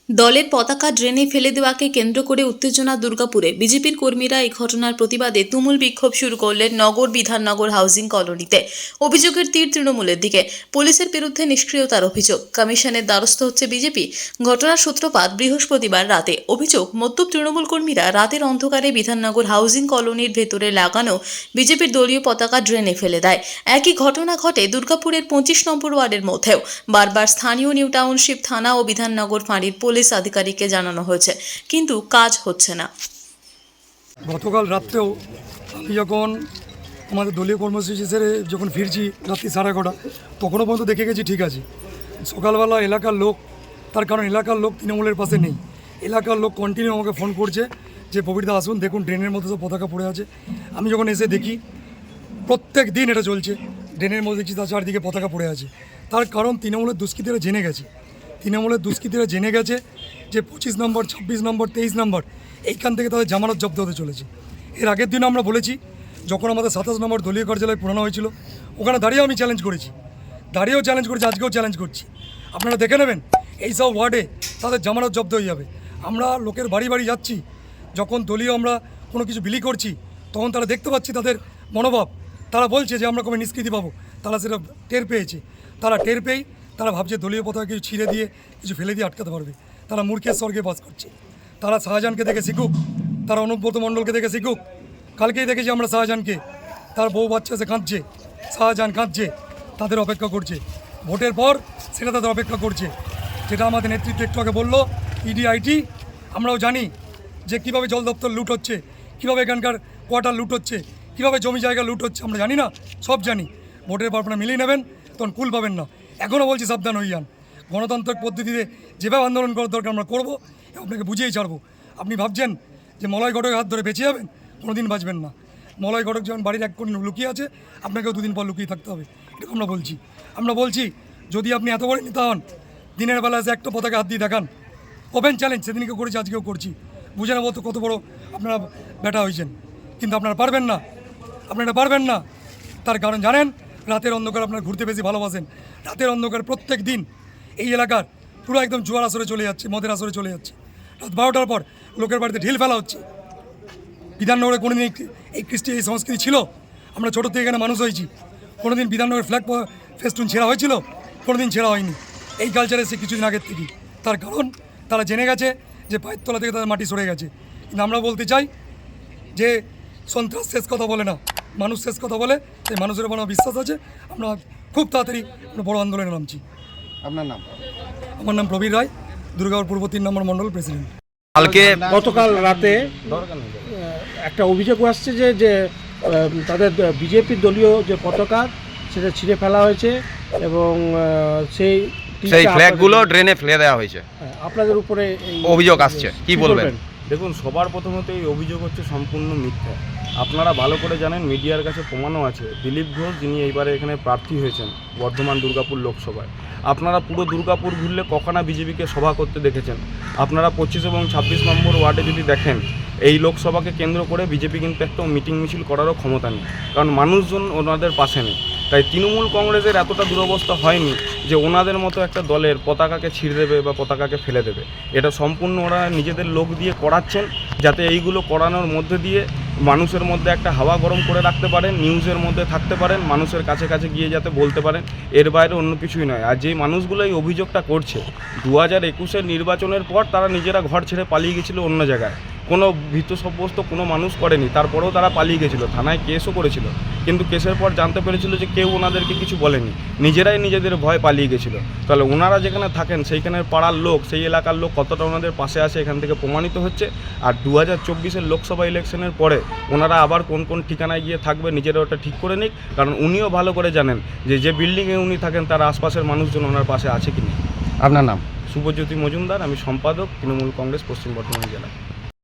দলের পতাকা ড্রেনে ফেলে দেওয়াকে কেন্দ্র করে উত্তেজনা দুর্গাপুরে। বিজেপির কর্মীরা এই ঘটনার প্রতিবাদে তুমুল বিক্ষোভ শুরু করলেন নগর বিধাননগর হাউজিং কলোনিতে। অভিযোগের তীর তৃণমূলের দিকে, পুলিশের বিরুদ্ধে নিষ্ক্রিয়তার অভিযোগ। কমিশনের দ্বারস্থ হচ্ছে বিজেপি। ঘটনার সূত্রপাত বৃহস্পতিবার রাতে। অভিযোগ, মদ্যপ তৃণমূল কর্মীরা রাতের অন্ধকারে বিধাননগর হাউজিং কলোনির ভেতরে লাগানো বিজেপির দলীয় পতাকা ড্রেনে ফেলে দেয়। একই ঘটনা ঘটে দুর্গাপুরের 25 নম্বর ওয়ার্ডের মধ্যেও। বারবার স্থানীয় নিউ টাউনশিপ থানা ও বিধাননগর ফাঁড়ির পুলিশ আধিকারিককে জানানো হয়েছে, কিন্তু কাজ হচ্ছে না। গতকাল রাত্রেও আমি যখন আমাদের দলীয় কর্মসূচি সেরে যখন ফিরছি রাত্রি 11:30, তখনও পর্যন্ত দেখে গেছি ঠিক আছে। সকালবেলা এলাকার লোক, তার কারণ এলাকার লোক তৃণমূলের পাশে নেই, এলাকার লোক কন্টিনিউ আমাকে ফোন করছে যে প্রবীরদা আসুন, দেখুন ড্রেনের মধ্যে সব পতাকা পড়ে আছে। আমি যখন এসে দেখি প্রত্যেক দিন এটা চলছে, ড্রেনের মধ্যে দেখছি তার চারদিকে পতাকা পড়ে আছে। তার কারণ তৃণমূলের দুষ্কৃতীরা জেনে গেছে, যে 25 নম্বর, 26 নম্বর, 23 নম্বর এইখান থেকে তাদের জামানত জব্দ হতে চলেছে। এর আগের দিন আমরা বলেছি, যখন আমাদের 27 নম্বর দলীয় কার্যালয় পুরানো হয়েছিল, ওখানে দাঁড়িয়েও আমি চ্যালেঞ্জ করেছি, আজকেও চ্যালেঞ্জ করছি। আপনারা দেখে নেবেন এই সব ওয়ার্ডে তাদের জামানত জব্দ হয়ে যাবে। আমরা লোকের বাড়ি বাড়ি যাচ্ছি, যখন দলীয় আমরা কোনো কিছু বিলি করছি, তখন তারা দেখতে পাচ্ছি তাদের মনোভাব। তারা বলছে যে আমরা কবে নিষ্কৃতি পাবো, তারা সেটা টের পেয়েছে। তারা ভাবছে দলীয় পতাকা কিছু ছিঁড়ে দিয়ে, কিছু ফেলে দিয়ে আটকাতে পারবে। তারা মূর্খের স্বর্গে বাস করছে। তারা শাহজাহানকে দেখে শিখুক, তারা অনুব্রত মণ্ডলকে দেখে শিখুক। কালকেই দেখেছি আমরা শাহজাহানকে, তার বউ বাচ্চা এসে কাঁদছে, শাহজাহান কাঁদছে, তাদের অপেক্ষা করছে। ভোটের পর সেটা তাদের অপেক্ষা করছে। যেটা আমাদের নেতৃত্ব একটু আগে বললো, ইডি আইটি, আমরাও জানি যে কীভাবে জল দপ্তর লুট হচ্ছে, কীভাবে এখানকার কোয়ার্টার লুট হচ্ছে, কীভাবে জমি জায়গা লুট হচ্ছে, আমরা জানি না, সব জানি। ভোটের পর আপনারা মিলিয়ে নেবেন, তখন কুল পাবেন না। এখনও বলছি সাবধান হয়ে যান। গণতান্ত্রিক পদ্ধতিতে যেভাবে আন্দোলন করার দরকার আমরা করবো, আপনাকে বুঝিয়েই ছাড়বো। আপনি ভাবছেন যে মলয় ঘটকের হাত ধরে বেঁচে যাবেন, কোনো দিন বাঁচবেন না। মলয় ঘটক যখন বাড়ির এক কোণ লুকিয়ে আছে, আপনাকেও 2 দিন পর লুকিয়ে থাকতে হবে। এটা আমরা বলছি যদি আপনি এত বড় নেতা হন, দিনের বেলা এসে একটা পতাকা হাত দিয়ে দেখান। ওপেন চ্যালেঞ্জ, সেদিনকে করেছি, আজকেও করছি। বুঝে নেবো তো কত বড় আপনারা ব্যাটা হয়েছেন। কিন্তু আপনারা পারবেন না। তার কারণ জানেন, রাতের অন্ধকার আপনারা ঘুরতে বেশি ভালোবাসেন। রাতের অন্ধকার প্রত্যেক দিন এই এলাকার পুরো একদম জোয়ার আসরে চলে যাচ্ছে, মদের আসরে চলে যাচ্ছে। রাত 12টার পর লোকের বাড়িতে ঢিল ফেলা হচ্ছে। বিধাননগরে কোনোদিন এই সংস্কৃতি ছিল? আমরা ছোটো থেকে এখানে মানুষ হয়েছি। কোনোদিন বিধাননগরের ফ্ল্যাগ ফেস্টুন ছেঁড়া হয়েছিল? কোনোদিন ছেঁড়া হয়নি। এই কালচারে সে কিছুদিন আগের থেকেই। তার কারণ তারা জেনে গেছে যে পায়ের তলা থেকে তাদের মাটি সরে গেছে। কিন্তু আমরা বলতে চাই যে সন্ত্রাস শেষ কথা বলে না, মানুষ শেষ কথা বলে। সেই মানুষের উপর আমার বিশ্বাস আছে। আমরা খুব তাড়াতাড়ি বড় আন্দোলনে নামছি। আপনার নাম? আমার নাম প্রবীর রায়, দুর্গাপুর পূর্ব 3 নম্বর মণ্ডল প্রেসিডেন্ট। গতকাল রাতে একটা অভিযোগ আসছে যে তাদের বিজেপির দলীয় যে পতাকা সেটা ছিঁড়ে ফেলা হয়েছে এবং সেই ফ্ল্যাগগুলো ড্রেনে ফেলে দেওয়া হয়েছে। আপনাদের উপরে অভিযোগ আসছে, কি বলবেন? দেখুন, সবার প্রথমত এই অভিযোগ হচ্ছে সম্পূর্ণ মিথ্যা। আপনারা ভালো করে জানেন, মিডিয়ার কাছে প্রমাণও আছে। দিলীপ ঘোষ, যিনি এইবারে এখানে প্রার্থী হয়েছেন বর্ধমান দুর্গাপুর লোকসভায়, আপনারা পুরো দুর্গাপুর ঘুরলে কখনো বিজেপিকে সভা করতে দেখেছেন? আপনারা 25 এবং 26 নম্বর ওয়ার্ডে যদি দেখেন, এই লোকসভাকে কেন্দ্র করে বিজেপি কিন্তু একটা মিটিং মিছিল করারও ক্ষমতা নেই, কারণ মানুষজন ওনাদের পাশে নেই। তাই তৃণমূল কংগ্রেসের এতটা দুরবস্থা হয়নি যে ওনাদের মতো একটা দলের পতাকাকে ছিঁড়ে দেবে বা পতাকাকে ফেলে দেবে। এটা সম্পূর্ণ ওরা নিজেদের লোক দিয়ে করাচ্ছেন, যাতে এইগুলো করানোর মধ্যে দিয়ে মানুষের মধ্যে একটা হাওয়া গরম করে রাখতে পারেন, নিউজের মধ্যে থাকতে পারেন, মানুষের কাছে গিয়ে যাতে বলতে পারেন। এর বাইরে অন্য কিছুই নয়। আর যেই মানুষগুলো এই অভিযোগটা করছে, 2021-এর নির্বাচনের পর তারা নিজেরা ঘর ছেড়ে পালিয়ে গেছিলো অন্য জায়গায়, কোনো ভীত সাব্যস্ত কোনো মানুষ করেনি, তারপরেও তারা পালিয়ে গেছিলো, থানায় কেসও করেছিল। কিন্তু কেসের পর জানতে পেরেছিল যে কেউ ওনাদেরকে কিছু বলেনি, নিজেরাই নিজেদের ভয় পালিয়ে গেছিলো। তাহলে ওনারা যেখানে থাকেন সেইখানের পাড়ার লোক, সেই এলাকার লোক কতটা ওনাদের পাশে আসে এখান থেকে প্রমাণিত হচ্ছে। আর 2024-এর লোকসভা ইলেকশনের পরে ওনারা আবার কোন কোন ঠিকানায় গিয়ে থাকবে নিজেরা ওটা ঠিক করে নিক, কারণ উনিও ভালো করে জানেন যে বিল্ডিংয়ে উনি থাকেন তার আশপাশের মানুষজন ওনার পাশে আছে কি না। আপনার নাম? শুভজ্যোতি মজুমদার, আমি সম্পাদক, তৃণমূল কংগ্রেস পশ্চিম বর্ধমান জেলা।